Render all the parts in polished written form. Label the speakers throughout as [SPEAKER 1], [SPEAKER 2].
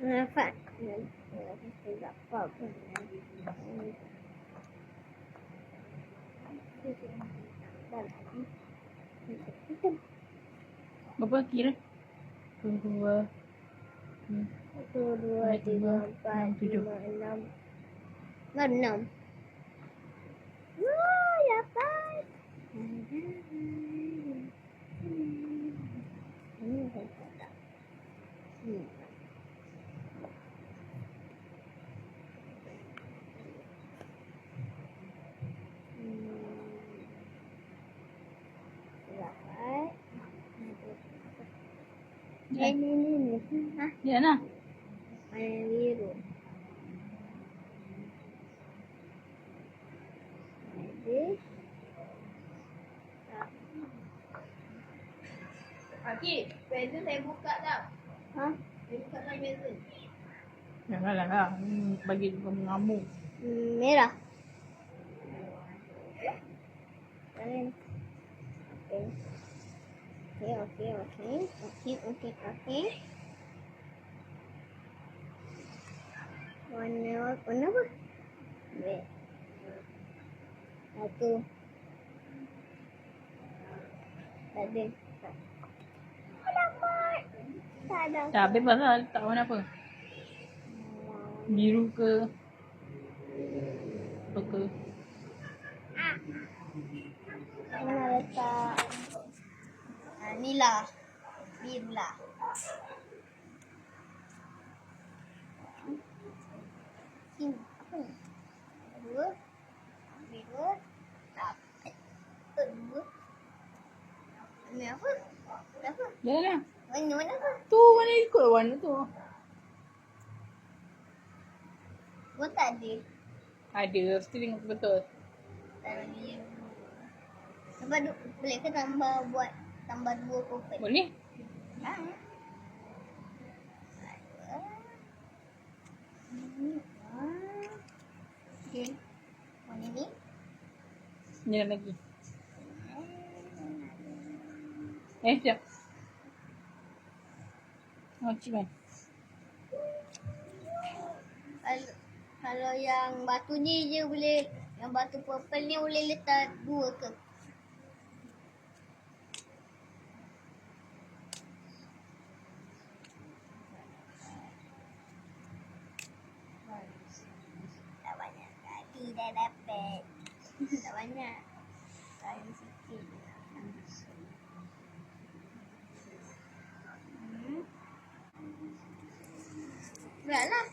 [SPEAKER 1] Dapat. Dapat apa?
[SPEAKER 2] Berapa kira? 2,
[SPEAKER 1] 2, 3, 4, 5, 6. Baru 6. Wah, dapat. Ini dapat tak? Dapat. Ini. Hah?
[SPEAKER 2] Ya nah.
[SPEAKER 1] Warna biru. Habis.
[SPEAKER 3] Okey, present saya buka tau.
[SPEAKER 1] Ha?
[SPEAKER 3] Saya buka my present.
[SPEAKER 2] Janganlah lah. Bagi dia mengamuk.
[SPEAKER 1] Merah. Kalian. Okey. Warna apa? Red. Satu. Tak ada. Dapat. Tak ada.
[SPEAKER 2] Dah bebas lah. Tak warna apa. Biru ke? Apa ke?
[SPEAKER 1] Mana letak? Ni lah. Biru lah. Sini. Apa ni? Dua. Biru. Dapat. Dua. Ni apa? Apa?
[SPEAKER 2] Janganlah.
[SPEAKER 1] Warna apa?
[SPEAKER 2] Tu mana ikut lah warna tu.
[SPEAKER 1] Gua tak ada.
[SPEAKER 2] Ada. Mesti tengok betul.
[SPEAKER 1] Tak ada biru. Boleh ke tambah 2 purple?
[SPEAKER 2] Boleh?
[SPEAKER 1] Ha? Okey. Warna ni.
[SPEAKER 2] Jangan lagi. Sekejap. Cik Man.
[SPEAKER 1] Kalau yang batu ni je boleh, yang batu purple ni boleh letak 2 ke? Tak banyak kali dah dapat. Tak banyak. Kali sikit. Beratlah.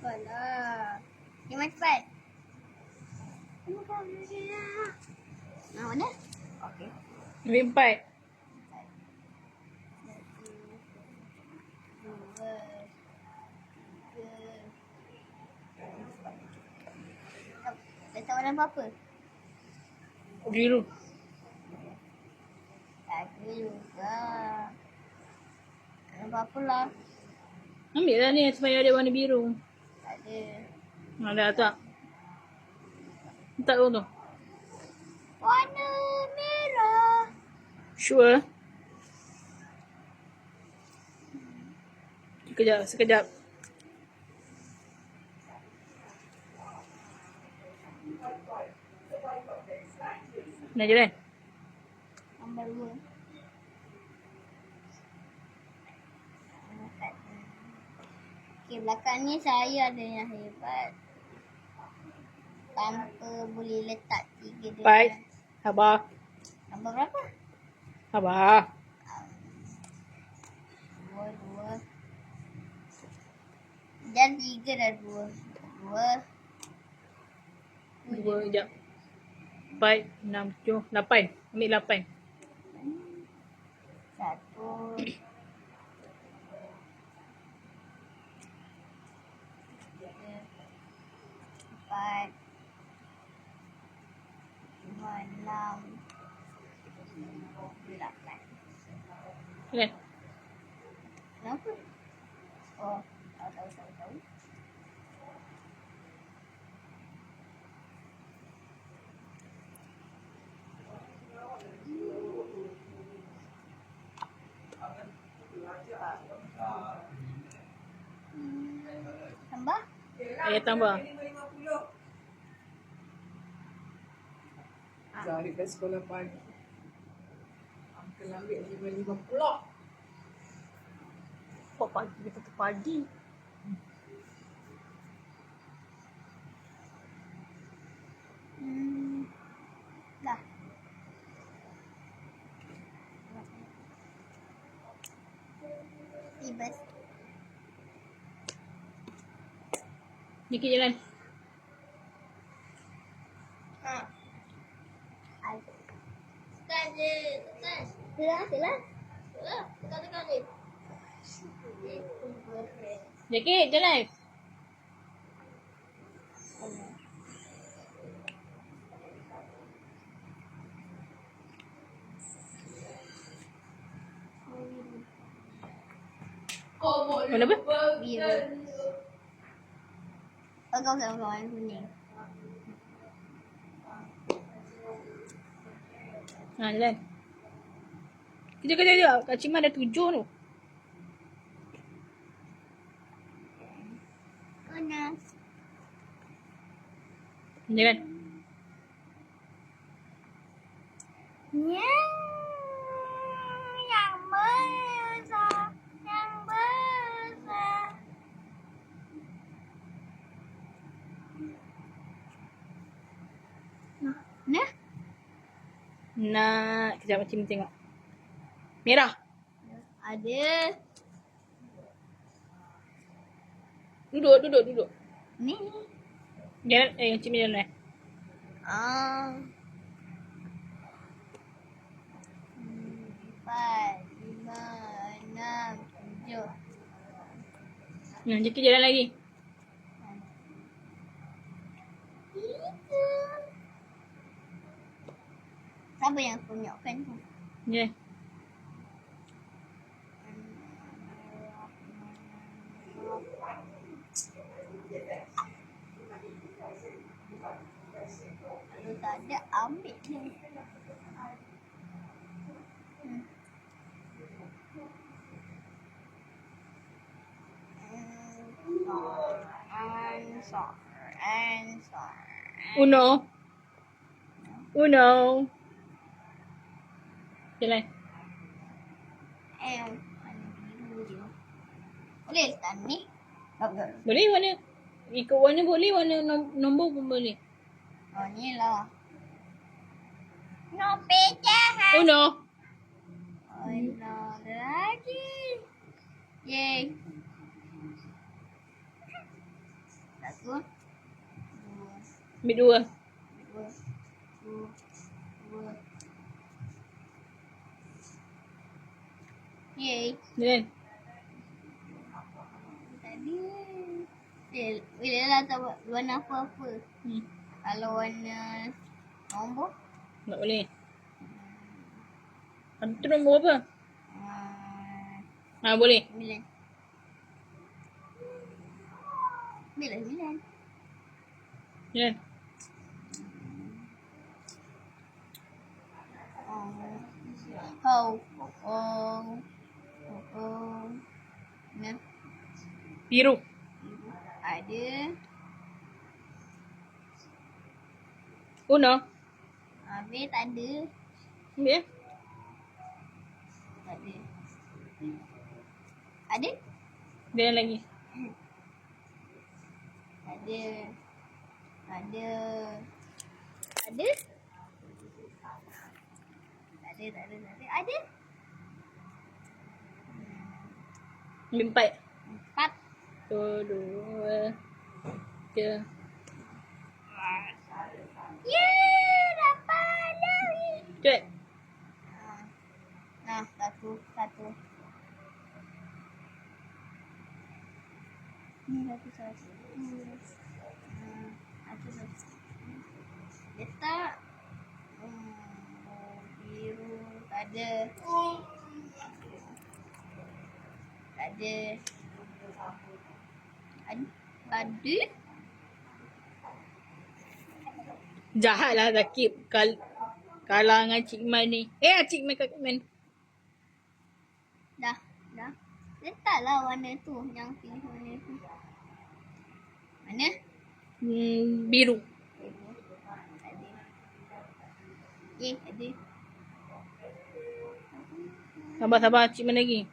[SPEAKER 1] Alah. Yang cepat. Mana? Okey.
[SPEAKER 2] Lebih 4.
[SPEAKER 1] Letak warna apa?
[SPEAKER 2] Biru.
[SPEAKER 1] Tak ada juga. Warna apa lah?
[SPEAKER 2] Ambil lah ni supaya ada warna biru.
[SPEAKER 1] Tak ada.
[SPEAKER 2] Ada tak? Tak tahu tu.
[SPEAKER 1] Warna merah.
[SPEAKER 2] Sure. Sekejap. Nak jalan?
[SPEAKER 1] Nombor 2. Okey, belakang ni saya ada yang hebat. Tanpa boleh letak 3 dia.
[SPEAKER 2] Baik. Sabar.
[SPEAKER 1] Nombor berapa?
[SPEAKER 2] Sabar.
[SPEAKER 1] 2. Dan 3 dah 2.
[SPEAKER 2] 2, sekejap. 4, 6, 7, 8. Ambil 8.
[SPEAKER 1] 1. 4, 5, 6, 8.
[SPEAKER 2] Jalan.
[SPEAKER 1] Kenapa? Oh, tahu.
[SPEAKER 2] Ayah tambah.
[SPEAKER 4] Zahid dah sekolah pagi. Uncle ambil 5.50.
[SPEAKER 2] Kok pagi kita tu pagi?
[SPEAKER 1] Dah. Ibas.
[SPEAKER 2] Dikit jalan.
[SPEAKER 1] Ha. Tekan je. Tekan. Tekan. Tekan. Tekan je.
[SPEAKER 2] Dikit jalan. Warna apa?
[SPEAKER 1] Biru. Kau warna kuning.
[SPEAKER 2] Ha, jalan. Kejap. Kak Cima ada 7 tu.
[SPEAKER 1] Mana?
[SPEAKER 2] Jalan.
[SPEAKER 1] Yang besar. Yang besar. Nah.
[SPEAKER 2] Nak. Kejap Cima tengok. Merah.
[SPEAKER 1] Ada.
[SPEAKER 2] Duduk.
[SPEAKER 1] Ni.
[SPEAKER 2] Jalan. Yang Cima jalan eh.
[SPEAKER 1] Ah. 4, 5, 6, 7.
[SPEAKER 2] Nah, Jeki jalan lagi.
[SPEAKER 1] Siapa yang tunjukkan tu?
[SPEAKER 2] Jalan.
[SPEAKER 1] Kalau tak ada, ambil je. Answer.
[SPEAKER 2] Uno. Jalan.
[SPEAKER 1] Mana biru je. Boleh letak ni? Tak boleh.
[SPEAKER 2] Boleh warna. Ikut warna boleh. Warna nombor pun boleh.
[SPEAKER 1] Oh, ni lah. No pecah.
[SPEAKER 2] Uno.
[SPEAKER 1] Oh, no lagi. Yeay. Satu.
[SPEAKER 2] Ambil 2.
[SPEAKER 1] Dua. Yeay.
[SPEAKER 2] Jalan.
[SPEAKER 1] Tadi. Boleh lah tak buat warna apa-apa. Kalau warna nombor.
[SPEAKER 2] Tak boleh. Tu nombor apa? Ha, boleh.
[SPEAKER 1] 9. Bila 9?
[SPEAKER 2] Jalan.
[SPEAKER 1] Nah,
[SPEAKER 2] Biru.
[SPEAKER 1] ada.
[SPEAKER 2] Uno.
[SPEAKER 1] Habis tak ada.
[SPEAKER 2] Ambil ya.
[SPEAKER 1] Tak ada. Ada?
[SPEAKER 2] Jalan lagi.
[SPEAKER 1] Ada. Ada. Ada? Tak ada. Ada?
[SPEAKER 2] Ambil 4.
[SPEAKER 1] 4.
[SPEAKER 2] 2, 3.
[SPEAKER 1] Yeay, dapat lagi.
[SPEAKER 2] Cepat.
[SPEAKER 1] Nah, satu. Ni satu. Satu. Letak. Biru. Tak ada. Ada.
[SPEAKER 2] Jahat lah Zakib. Kalah dengan Cik Man ni. Cik Man Kak Man.
[SPEAKER 1] Dah. Letaklah warna tu. Yang pilih warna tu. Mana?
[SPEAKER 2] Biru.
[SPEAKER 1] Ada.
[SPEAKER 2] Sabar. Cik mana lagi?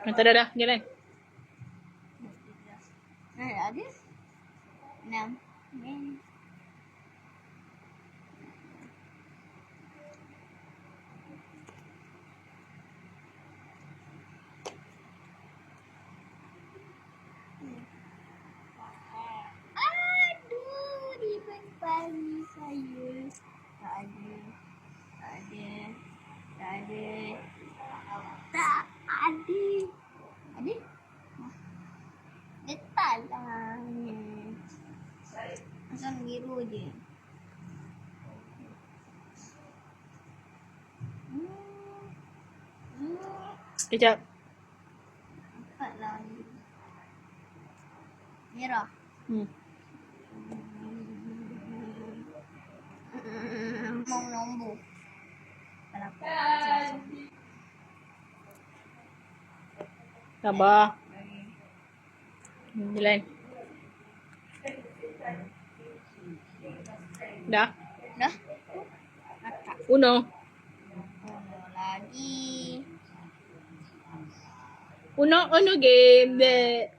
[SPEAKER 2] Tak dah. Jalan.
[SPEAKER 1] Ada. 6. Aduh, di depan saya. Tak ada. Ada? Letaklah. Macam biru je.
[SPEAKER 2] Kejap.
[SPEAKER 1] Cepatlah. Merah. Mau nombor.
[SPEAKER 2] Sabar. Jalan. Dah.
[SPEAKER 1] Dah?
[SPEAKER 2] Uno.
[SPEAKER 1] Lagi.
[SPEAKER 2] Uno game.